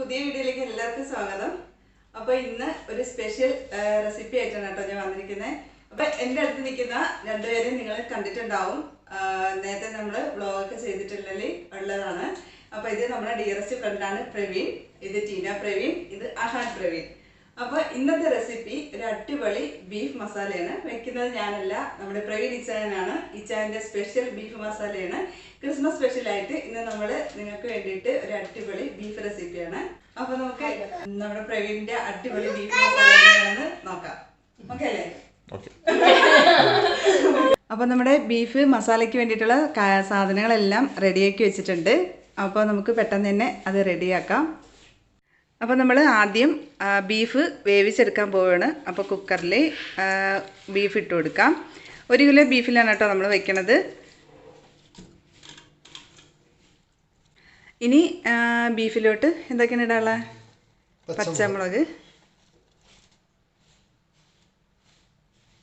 പുതിയ വീഡിയോയിലേക്ക് എല്ലാവർക്കും സ്വാഗതം. അപ്പോൾ ഇന്ന് ഒരു സ്പെഷ്യൽ റെസിപ്പി ആയിട്ടാണ് കേട്ടോ ഞാൻ വന്നിരിക്കുന്നത്. അപ്പോൾ എൻ്റെ അടുത്ത് നിൽക്കുന്ന രണ്ടുപേരെയും നിങ്ങൾ കണ്ടിട്ടുണ്ടാവും. നേരത്തെ നമ്മൾ വ്ളോഗൊക്കെ ചെയ്തിട്ടുള്ളതിൽ ഉള്ളതാണ്. അപ്പോൾ ഇത് നമ്മുടെ ഡിയറസ്റ്റ് ഫ്രണ്ടാണ് പ്രവീൺ, ഇത് ടീന പ്രവീൺ, ഇത് അഹാൻ പ്രവീൺ. അപ്പോൾ ഇന്നത്തെ റെസിപ്പി ഒരു അടിപൊളി ബീഫ് മസാലയാണ്. വെക്കുന്നത് ഞാനല്ല, നമ്മുടെ പ്രവീൺ ഇച്ചായനാണ്. ഇച്ചായൻ്റെ സ്പെഷ്യൽ ബീഫ് മസാലയാണ്. ക്രിസ്മസ് സ്പെഷ്യലായിട്ട് ഇന്ന് നമ്മൾ നിങ്ങൾക്ക് വേണ്ടിയിട്ട് ഒരു അടിപൊളി ബീഫ് റെസിപ്പിയാണ്. അപ്പോൾ നമുക്ക് നമ്മുടെ പ്രവീണിൻ്റെ അടിപൊളി ബീഫ് മസാല എങ്ങനെയാണെന്ന് നോക്കാം. ഓക്കെ അല്ലേ? അപ്പോൾ നമ്മുടെ ബീഫ് മസാലയ്ക്ക് വേണ്ടിയിട്ടുള്ള സാധനങ്ങളെല്ലാം റെഡിയാക്കി വെച്ചിട്ടുണ്ട്. അപ്പോൾ നമുക്ക് പെട്ടെന്ന് തന്നെ അത് റെഡിയാക്കാം. അപ്പോൾ നമ്മൾ ആദ്യം ബീഫ് വേവിച്ചെടുക്കാൻ പോവുകയാണ്. അപ്പോൾ കുക്കറിൽ ബീഫ് ഇട്ട് കൊടുക്കാം. 1 കിലോ ബീഫിലാണ് കേട്ടോ നമ്മൾ വെക്കണത്. ഇനി ബീഫിലോട്ട് എന്തൊക്കെയാണ് ഇടാനുള്ളത്? പച്ചമുളക്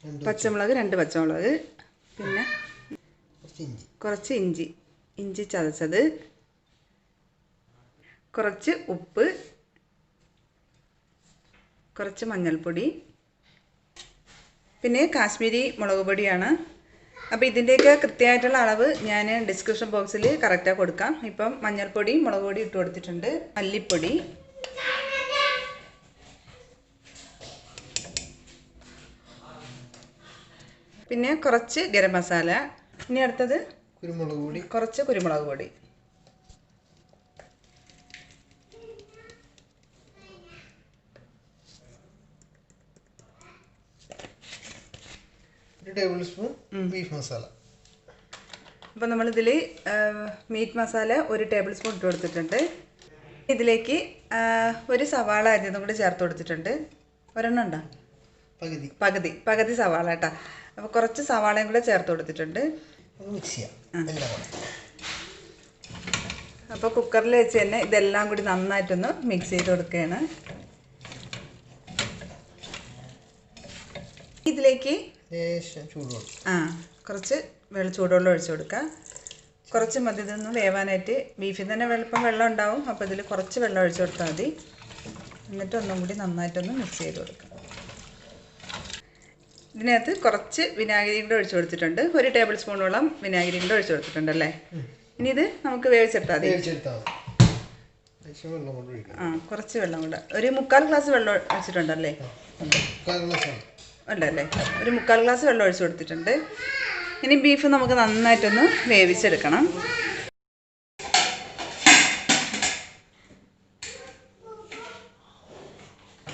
2 പച്ചമുളക്, പിന്നെ കുറച്ച് ഇഞ്ചി ചതച്ചത്, കുറച്ച് ഉപ്പ്, കുറച്ച് മഞ്ഞൾപ്പൊടി, പിന്നെ കാശ്മീരി മുളക് പൊടിയാണ്. അപ്പോൾ ഇതിൻ്റെയൊക്കെ കൃത്യമായിട്ടുള്ള അളവ് ഞാൻ ഡിസ്ക്രിപ്ഷൻ ബോക്സിൽ കറക്റ്റായി കൊടുക്കാം. ഇപ്പം മഞ്ഞൾപ്പൊടി മുളക് പൊടി ഇട്ട് കൊടുത്തിട്ടുണ്ട്, മല്ലിപ്പൊടി, പിന്നെ കുറച്ച് ഗരം മസാല, ഇനി അടുത്തത് കുറച്ച് കുരുമുളക് പൊടി. Tablespoon beef masala. അപ്പോൾ നമ്മളിതിൽ മീറ്റ് മസാല 1 ടേബിൾ സ്പൂൺ ഇട്ട് കൊടുത്തിട്ടുണ്ട്. ഇതിലേക്ക് ഒരു സവാള അരിഞ്ഞതും കൂടി ചേർത്ത് കൊടുത്തിട്ടുണ്ട്. ഒരെണ്ണം ഉണ്ടോ? പകുതി സവാള കേട്ടോ. അപ്പോൾ കുറച്ച് സവാളയും കൂടെ ചേർത്ത് കൊടുത്തിട്ടുണ്ട്. അപ്പോൾ കുക്കറിൽ വെച്ച് തന്നെ ഇതെല്ലാം കൂടി നന്നായിട്ടൊന്ന് മിക്സ് ചെയ്ത് കൊടുക്കുകയാണ്. ഇതിലേക്ക് കുറച്ച് ചൂടുവെള്ളം ഒഴിച്ചു കൊടുക്കുക. കുറച്ച് മതി ഇതൊന്ന് വേവാനായിട്ട്. ബീഫിൽ തന്നെ വെള്ളം ഉണ്ടാവും. അപ്പോൾ ഇതിൽ കുറച്ച് വെള്ളം ഒഴിച്ചു കൊടുത്താൽ മതി. എന്നിട്ട് ഒന്നും കൂടി നന്നായിട്ടൊന്ന് മിക്സ് ചെയ്ത് കൊടുക്കുക. ഇതിനകത്ത് കുറച്ച് വിനാഗിരി കൂടെ ഒഴിച്ചു കൊടുത്തിട്ടുണ്ട്. 1 ടേബിൾ സ്പൂണോളം വിനാഗിരി കൂടെ ഒഴിച്ചു കൊടുത്തിട്ടുണ്ടല്ലേ. ഇനി ഇത് നമുക്ക് വേവിച്ചെടുത്താൽ മതി. കുറച്ച് വെള്ളം കൂടെ, ഒരു 1/4 ഗ്ലാസ് വെള്ളം ഒഴിച്ചിട്ടുണ്ടല്ലേ? ഉണ്ടല്ലേ, ഒരു 1/4 ഗ്ലാസ് വെള്ളം ഒഴിച്ചു കൊടുത്തിട്ടുണ്ട്. ഇനി ബീഫ് നമുക്ക് നന്നായിട്ടൊന്ന് വേവിച്ചെടുക്കണം.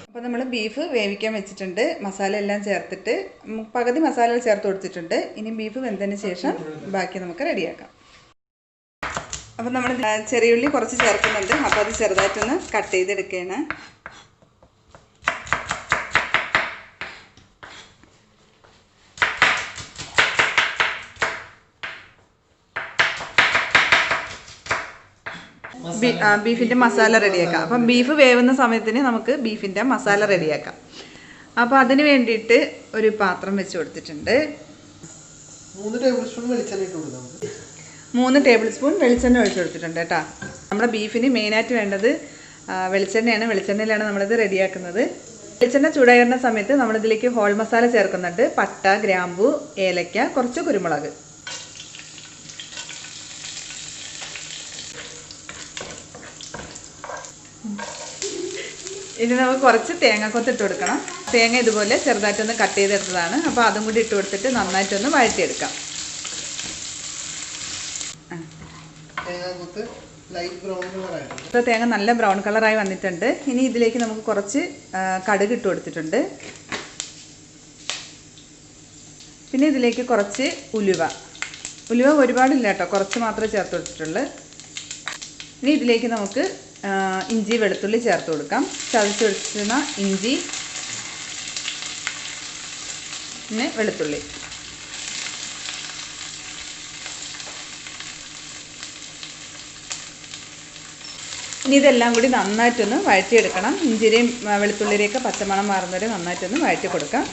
അപ്പോൾ നമ്മൾ ബീഫ് വേവിക്കാൻ വെച്ചിട്ടുണ്ട്. മസാല എല്ലാം ചേർത്തിട്ട് പകുതി മസാല ചേർത്ത് കൊടുത്തിട്ടുണ്ട്. ഇനി ബീഫ് വെന്തതിന് ശേഷം ബാക്കി നമുക്ക് റെഡിയാക്കാം. അപ്പോൾ നമ്മൾ ചെറിയുള്ളി കുറച്ച് ചേർക്കുന്നുണ്ട്. അപ്പോൾ അത് ചെറുതായിട്ടൊന്ന് കട്ട് ചെയ്തെടുക്കുകയാണ്. ബീഫിൻ്റെ മസാല റെഡിയാക്കാം. അപ്പം ബീഫ് വേവുന്ന സമയത്തിന് നമുക്ക് ബീഫിൻ്റെ മസാല റെഡിയാക്കാം. അപ്പോൾ അതിന് വേണ്ടിയിട്ട് ഒരു പാത്രം വെച്ച് കൊടുത്തിട്ടുണ്ട്. 3 ടേബിൾ സ്പൂൺ വെളിച്ചെണ്ണ ഒഴിച്ച് കൊടുത്തിട്ടുണ്ട് കേട്ടോ. നമ്മുടെ ബീഫിന് മെയിനായിട്ട് വേണ്ടത് വെളിച്ചെണ്ണയാണ്. വെളിച്ചെണ്ണയിലാണ് നമ്മളിത് റെഡിയാക്കുന്നത്. വെളിച്ചെണ്ണ ചൂടായി വരുന്ന സമയത്ത് നമ്മളിതിലേക്ക് ഹോൾ മസാല ചേർക്കുന്നുണ്ട്. പട്ട, ഗ്രാമ്പു, ഏലക്ക, കുറച്ച് കുരുമുളക്. ഇനി നമുക്ക് കുറച്ച് തേങ്ങാക്കൊത്ത് ഇട്ട് കൊടുക്കണം. തേങ്ങ ഇതുപോലെ ചെറുതായിട്ടൊന്ന് കട്ട് ചെയ്തെടുത്തതാണ്. അപ്പോൾ അതും കൂടി ഇട്ട് കൊടുത്തിട്ട് നന്നായിട്ടൊന്ന് വഴറ്റിയെടുക്കാം. ഇപ്പോൾ തേങ്ങ നല്ല ബ്രൗൺ കളറായി വന്നിട്ടുണ്ട്. ഇനി ഇതിലേക്ക് നമുക്ക് കുറച്ച് കടുക് ഇട്ട് കൊടുത്തിട്ടുണ്ട്. പിന്നെ ഇതിലേക്ക് കുറച്ച് ഉലുവ ഒരുപാടില്ല കേട്ടോ, കുറച്ച് മാത്രമേ ചേർത്ത് കൊടുത്തിട്ടുള്ളൂ. ഇനി ഇതിലേക്ക് നമുക്ക് ഇഞ്ചി വെളുത്തുള്ളി ചേർത്ത് കൊടുക്കാം. ചതച്ച് വെച്ചിരുന്ന ഇഞ്ചി, പിന്നെ വെളുത്തുള്ളി. ഇനി ഇതെല്ലാം കൂടി നന്നായിട്ടൊന്ന് വഴറ്റിയെടുക്കണം. ഇഞ്ചിയുടെയും വെളുത്തുള്ളിയുടെയൊക്കെ പച്ചമണം മാറുന്നവരെ നന്നായിട്ടൊന്ന് വഴറ്റി കൊടുക്കാം.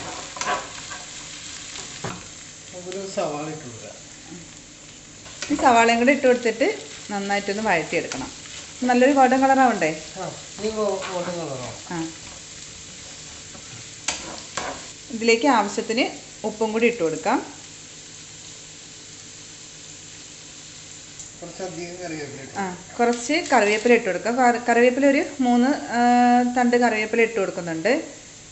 ഈ സവാളയും കൂടി ഇട്ട് കൊടുത്തിട്ട് നന്നായിട്ടൊന്ന് വഴറ്റിയെടുക്കണം. നല്ലൊരു ഗോൾഡൻ കളറാവണ്ടേ? ആ, ഇതിലേക്ക് ആവശ്യത്തിന് ഉപ്പും കൂടി ഇട്ട് കൊടുക്കാം. കുറച്ച് കറിവേപ്പില ഇട്ട് കൊടുക്കാം. കറിവേപ്പില ഒരു 3 തണ്ട് കറിവേപ്പില ഇട്ട് കൊടുക്കുന്നുണ്ട്.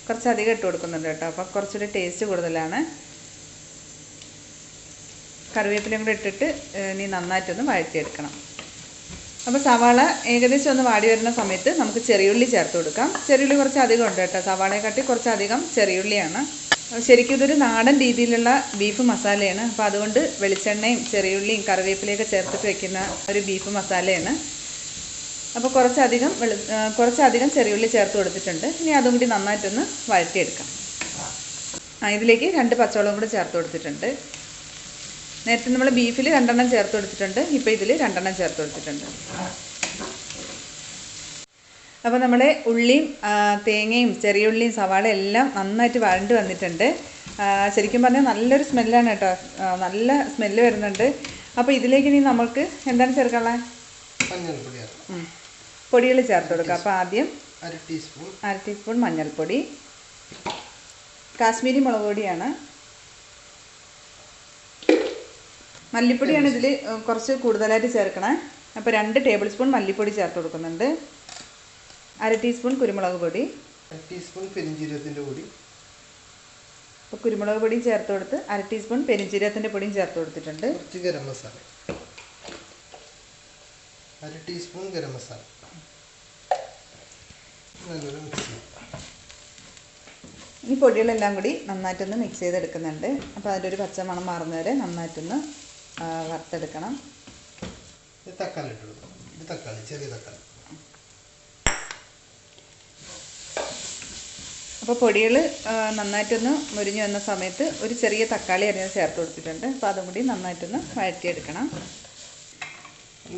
കുറച്ചധികം ഇട്ട് കൊടുക്കുന്നുണ്ട് കേട്ടോ, അപ്പം കുറച്ചുകൂടി ടേസ്റ്റ് കൂടുതലാണ്. കറിവേപ്പിലയും കൂടി ഇട്ടിട്ട് ഇനി നന്നായിട്ടൊന്ന് വഴറ്റിയെടുക്കണം. അപ്പോൾ സവാള ഏകദേശം ഒന്ന് വാടി വരുന്ന സമയത്ത് നമുക്ക് ചെറിയുള്ളി ചേർത്ത് കൊടുക്കാം. ചെറിയുള്ളി കുറച്ച് അധികം ഉണ്ട് കേട്ടോ, സവാളയെക്കാട്ടി കുറച്ചധികം ചെറിയുള്ളിയാണ്. ശരിക്കും ഇതൊരു നാടൻ രീതിയിലുള്ള ബീഫ് മസാലയാണ്. അപ്പോൾ അതുകൊണ്ട് വെളിച്ചെണ്ണയും ചെറിയുള്ളിയും കറിവേപ്പിലയൊക്കെ ചേർത്തിട്ട് വെക്കുന്ന ഒരു ബീഫ് മസാലയാണ്. അപ്പോൾ കുറച്ചധികം ചെറിയുള്ളി ചേർത്ത് കൊടുത്തിട്ടുണ്ട്. ഇനി അതും കൂടി നന്നായിട്ടൊന്ന് വഴറ്റിയെടുക്കാം. ഇതിലേക്ക് 2 പച്ചമുളകും കൂടി ചേർത്ത് കൊടുത്തിട്ടുണ്ട്. നേരത്തെ നമ്മൾ ബീഫിൽ 2 എണ്ണം ചേർത്ത് കൊടുത്തിട്ടുണ്ട്, ഇപ്പോൾ ഇതിൽ 2 എണ്ണം ചേർത്ത് കൊടുത്തിട്ടുണ്ട്. അപ്പോൾ നമ്മുടെ ഉള്ളിയും തേങ്ങയും ചെറിയുള്ളിയും സവാള എല്ലാം നന്നായിട്ട് വഴണ്ട് വന്നിട്ടുണ്ട്. ശരിക്കും പറഞ്ഞാൽ നല്ലൊരു സ്മെല്ലാണ് കേട്ടോ, നല്ല സ്മെല്ല് വരുന്നുണ്ട്. അപ്പോൾ ഇതിലേക്ക് ഇനി നമുക്ക് എന്താണ് ചേർക്കാനുള്ളത്? പൊടികൾ ചേർത്ത് കൊടുക്കുക. അപ്പോൾ ആദ്യം 1/2 ടീസ്പൂൺ മഞ്ഞൾപ്പൊടി, കാശ്മീരി മുളക് പൊടിയാണ്. മല്ലിപ്പൊടിയാണ് ഇതിൽ കുറച്ച് കൂടുതലായിട്ട് ചേർക്കണേ. അപ്പോൾ 2 ടേബിൾ സ്പൂൺ മല്ലിപ്പൊടി ചേർത്ത് കൊടുക്കുന്നുണ്ട്. 1/2 ടീസ്പൂൺ കുരുമുളക് പൊടി, 1 ടീസ്പൂൺ പെരിഞ്ജീരകത്തിൻ്റെ പൊടി. അപ്പോൾ കുരുമുളക് പൊടിയും ചേർത്ത് കൊടുത്ത് 1/2 ടീസ്പൂൺ പെരിഞ്ജീരകത്തിൻ്റെ പൊടിയും ചേർത്ത് കൊടുത്തിട്ടുണ്ട്. കുറച്ച് ഗരം മസാല, 1/2 ടീസ്പൂൺ ഗരം മസാല. നല്ലൊരു മിക്സ് ചെയ്യാം. ഈ പൊടികളെല്ലാം കൂടി നന്നായിട്ടൊന്ന് മിക്സ് ചെയ്തെടുക്കുന്നുണ്ട്. അപ്പോൾ അതിൻ്റെ ഒരു പച്ചമണം മാറുന്നവരെ നന്നായിട്ടൊന്ന് വറുത്തെടുക്കണം. തക്കാളി ഇട്ട് കൊടുക്കാം. ഇത് തക്കാളി, ചെറിയ തക്കാളി. അപ്പോൾ പൊടികൾ നന്നായിട്ടൊന്ന് മുരിഞ്ഞു വന്ന സമയത്ത് ഒരു ചെറിയ തക്കാളി അരിഞ്ഞ് ചേർത്ത് കൊടുത്തിട്ടുണ്ട്. അപ്പോൾ അതും കൂടി നന്നായിട്ടൊന്ന് വഴറ്റിയെടുക്കണം.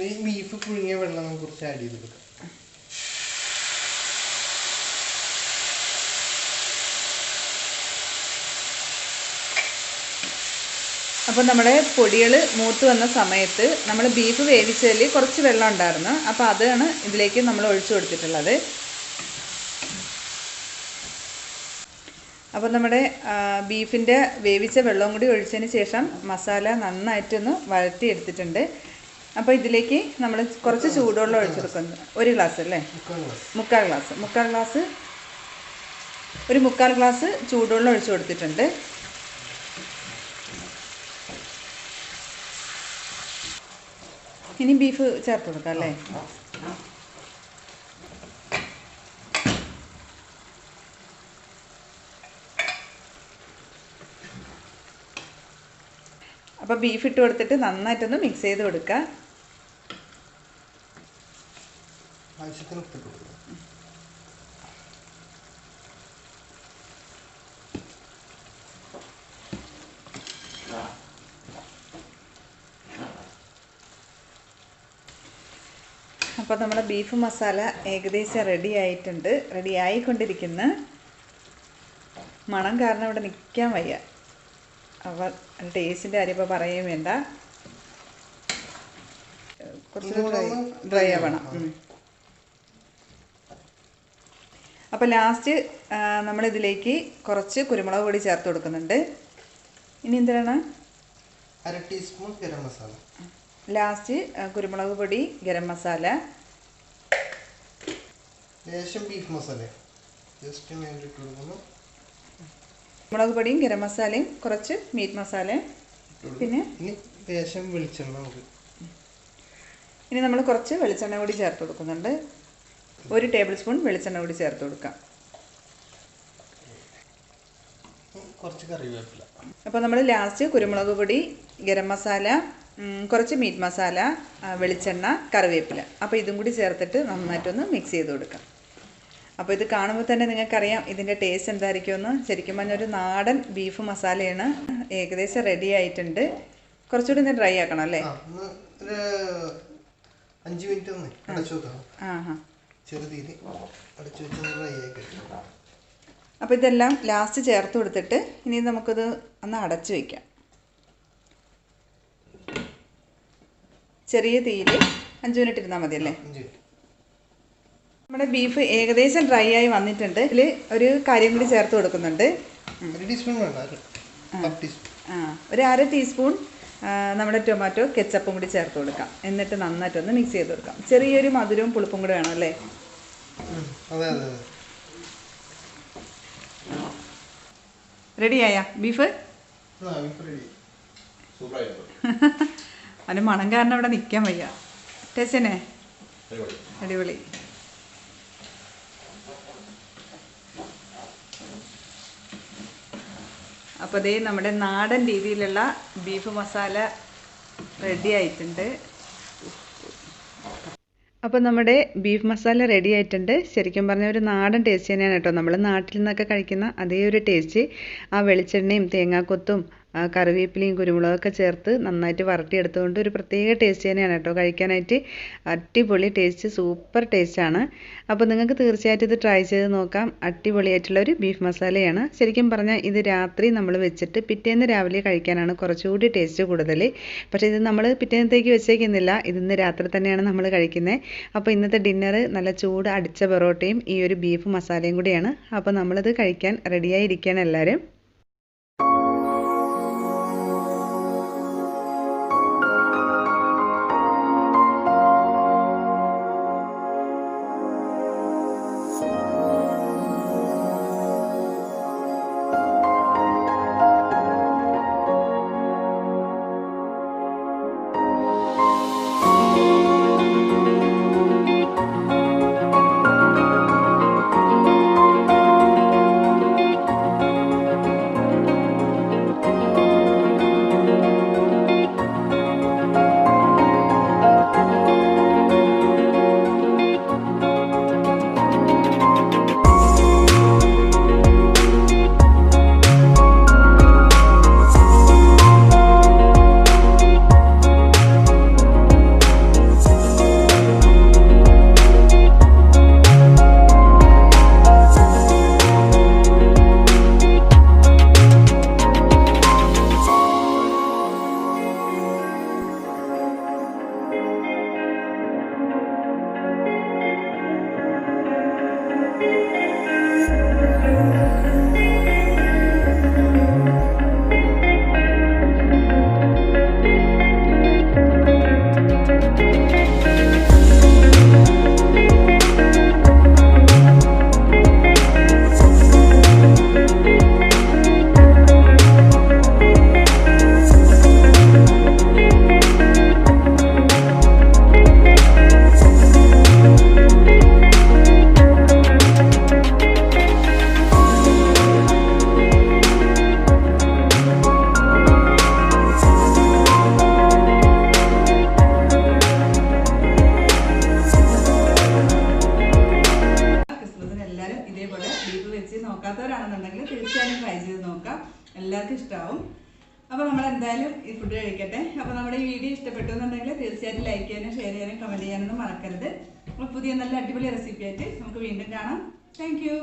ഈ ബീഫ് പുഴുങ്ങിയ വെള്ളം നമുക്ക് കുറച്ച് ആഡ് ചെയ്ത് കൊടുക്കാം. അപ്പോൾ നമ്മുടെ പൊടികൾ മൂത്ത് വന്ന സമയത്ത് നമ്മൾ ബീഫ് വേവിച്ചതിൽ കുറച്ച് വെള്ളം ഉണ്ടായിരുന്നു. അപ്പോൾ അതാണ് ഇതിലേക്ക് നമ്മൾ ഒഴിച്ചു കൊടുത്തിട്ടുള്ളത്. അപ്പോൾ നമ്മുടെ ബീഫിൻ്റെ വേവിച്ച വെള്ളവും കൂടി ഒഴിച്ചതിന് ശേഷം മസാല നന്നായിട്ടൊന്ന് വഴറ്റി എടുത്തിട്ടുണ്ട്. അപ്പോൾ ഇതിലേക്ക് നമ്മൾ കുറച്ച് ചൂടുവെള്ളം ഒഴിച്ചു കൊടുക്കുന്നു. 1 ഗ്ലാസ് അല്ലേ? 1/4 ഗ്ലാസ് ചൂടുവെള്ളം ഒഴിച്ചു കൊടുത്തിട്ടുണ്ട്. ഇനി ബീഫ് ചേർത്ത് കൊടുക്കാം അല്ലേ? അപ്പോൾ ബീഫ് ഇട്ട് കൊടുത്തിട്ട് നന്നായിട്ടൊന്ന് മിക്സ് ചെയ്ത് കൊടുക്കുക. ആവശ്യത്തിന് ഉപ്പ് ഇട്ട് കൊടുക്കുക. അപ്പോൾ നമ്മുടെ ബീഫ് മസാല ഏകദേശം റെഡി ആയിട്ടുണ്ട്. റെഡി ആയിക്കൊണ്ടിരിക്കുന്ന മണം കാരണം ഇവിടെ നിൽക്കാൻ വയ്യ. അപ്പോൾ ടേസ്റ്റിൻ്റെ കാര്യം ഇപ്പോൾ പറയുകയും വേണ്ട. കുറച്ച് ഡ്രൈ ആവണം. അപ്പോൾ ലാസ്റ്റ് നമ്മളിതിലേക്ക് കുറച്ച് കുരുമുളക് പൊടി ചേർത്ത് കൊടുക്കുന്നുണ്ട്. ഇനി എന്തിനാണ്? 1/2 ടീസ്പൂൺ ഗരം മസാല. ലാസ്റ്റ് കുരുമുളക് പൊടി, ഗരം മസാല, ലേശം ബീഫ് മസാല ജസ്റ്റ് മേലിട്ട് കൊടുക്കുന്നു. മുളക് പൊടിയും ഗരം മസാലയും കുറച്ച് മീറ്റ് മസാലയും പിന്നെ ലേശം വെളിച്ചെണ്ണ. ഇനി നമ്മൾ കുറച്ച് വെളിച്ചെണ്ണ കൂടി ചേർത്ത് കൊടുക്കുന്നുണ്ട്. 1 ടേബിൾ സ്പൂൺ വെളിച്ചെണ്ണ കൂടി ചേർത്ത് കൊടുക്കാം. കുറച്ച് കറിവേപ്പില. അപ്പോൾ നമ്മൾ ലാസ്റ്റ് കുരുമുളക് പൊടി, ഗരം മസാല, കുറച്ച് മീറ്റ് മസാല, വെളിച്ചെണ്ണ, കറിവേപ്പില, അപ്പോൾ ഇതും കൂടി ചേർത്തിട്ട് നന്നായിട്ടൊന്ന് മിക്സ് ചെയ്ത് കൊടുക്കാം. അപ്പോൾ ഇത് കാണുമ്പോൾ തന്നെ നിങ്ങൾക്കറിയാം ഇതിൻ്റെ ടേസ്റ്റ് എന്തായിരിക്കുമെന്ന്. ശരിക്കും പറഞ്ഞാൽ ഒരു നാടൻ ബീഫ് മസാലയാണ്. ഏകദേശം റെഡി ആയിട്ടുണ്ട്. കുറച്ചുകൂടി ഒന്ന് ഡ്രൈ ആക്കണം അല്ലേ? 5 മിനിറ്റ് ഒന്ന് അടച്ചു വെക്കണം. ചെറുതീര് അടച്ചു വെച്ച് ഡ്രൈ ആയി കഴിയും. അപ്പോൾ ഇതെല്ലാം ലാസ്റ്റ് ചേർത്ത് കൊടുത്തിട്ട് ഇനി നമുക്കിത് ഒന്ന് അടച്ചു വയ്ക്കാം. ചെറിയ തീയിൽ 5 മിനിറ്റ് ഇരുന്നാൽ മതി അല്ലേ? നമ്മുടെ ബീഫ് ഏകദേശം ഡ്രൈ ആയി വന്നിട്ടുണ്ട്. ഇതിൽ ഒരു കാര്യം കൂടി ചേർത്ത് കൊടുക്കുന്നുണ്ട്. ഒരു 1/2 ടീസ്പൂൺ നമ്മുടെ ടൊമാറ്റോ കെച്ചപ്പും കൂടി ചേർത്ത് കൊടുക്കാം. എന്നിട്ട് നന്നായിട്ടൊന്ന് മിക്സ് ചെയ്ത് കൊടുക്കാം. ചെറിയൊരു മധുരവും പുളിപ്പും കൂടി വേണം അല്ലേ? റെഡിയായ ബീഫ്? അതിന് മണം കാരണം അവിടെ നിൽക്കാൻ വയ്യ. ടേസ്റ്റ് തന്നെ അടിപൊളി. അപ്പോൾ ദേ നമ്മുടെ നാടൻ രീതിയിലുള്ള ബീഫ് മസാല റെഡി ആയിട്ടുണ്ട്. അപ്പോൾ നമ്മുടെ ബീഫ് മസാല റെഡി ആയിട്ടുണ്ട്. ശരിക്കും പറഞ്ഞാൽ ഒരു നാടൻ ടേസ്റ്റ് തന്നെയാണ് കേട്ടോ. നമ്മൾ നാട്ടിൽ നിന്നൊക്കെ കഴിക്കുന്ന അതേ ഒരു ടേസ്റ്റ്. ആ വെളിച്ചെണ്ണയും തേങ്ങാക്കൊത്തും കറിവേപ്പിലയും കുരുമുളകൊക്കെ ചേർത്ത് നന്നായിട്ട് വരട്ടിയെടുത്തുകൊണ്ട് ഒരു പ്രത്യേക ടേസ്റ്റ് തന്നെയാണ് കേട്ടോ കഴിക്കാനായിട്ട്. അടിപൊളി ടേസ്റ്റ്, സൂപ്പർ ടേസ്റ്റാണ്. അപ്പോൾ നിങ്ങൾക്ക് തീർച്ചയായിട്ടും ഇത് ട്രൈ ചെയ്ത് നോക്കാം. അടിപൊളിയായിട്ടുള്ളൊരു ബീഫ് മസാലയാണ്. ശരിക്കും പറഞ്ഞാൽ ഇത് രാത്രി നമ്മൾ വെച്ചിട്ട് പിറ്റേന്ന് രാവിലെ കഴിക്കാനാണ് കുറച്ചുകൂടി ടേസ്റ്റ് കൂടുതൽ. പക്ഷേ ഇത് നമ്മൾ പിറ്റേന്നത്തേക്ക് വെച്ചേക്കുന്നില്ല. ഇതിന്ന് രാത്രി തന്നെയാണ് നമ്മൾ കഴിക്കുന്നത്. അപ്പോൾ ഇന്നത്തെ ഡിന്നർ നല്ല ചൂട് അടിച്ച പൊറോട്ടയും ഈ ഒരു ബീഫ് മസാലയും കൂടിയാണ്. അപ്പോൾ നമ്മളിത് കഴിക്കാൻ റെഡിയായിരിക്കുകയാണ് എല്ലാവരും. നോക്കാത്തവരാണെന്നുണ്ടെങ്കിൽ തീർച്ചയായും ട്രൈ ചെയ്ത് നോക്കാം. എല്ലാവർക്കും ഇഷ്ടമാവും. അപ്പോൾ നമ്മൾ എന്തായാലും ഈ ഫുഡ് കഴിക്കട്ടെ. അപ്പോൾ നമ്മുടെ ഈ വീഡിയോ ഇഷ്ടപ്പെട്ടു എന്നുണ്ടെങ്കിൽ തീർച്ചയായിട്ടും ലൈക്ക് ചെയ്യാനും ഷെയർ ചെയ്യാനും കമൻറ്റ് ചെയ്യാനൊന്നും മറക്കരുത്. അപ്പോൾ പുതിയ നല്ല അടിപൊളി റെസിപ്പി ആയിട്ട് നമുക്ക് വീണ്ടും കാണാം. Thank you.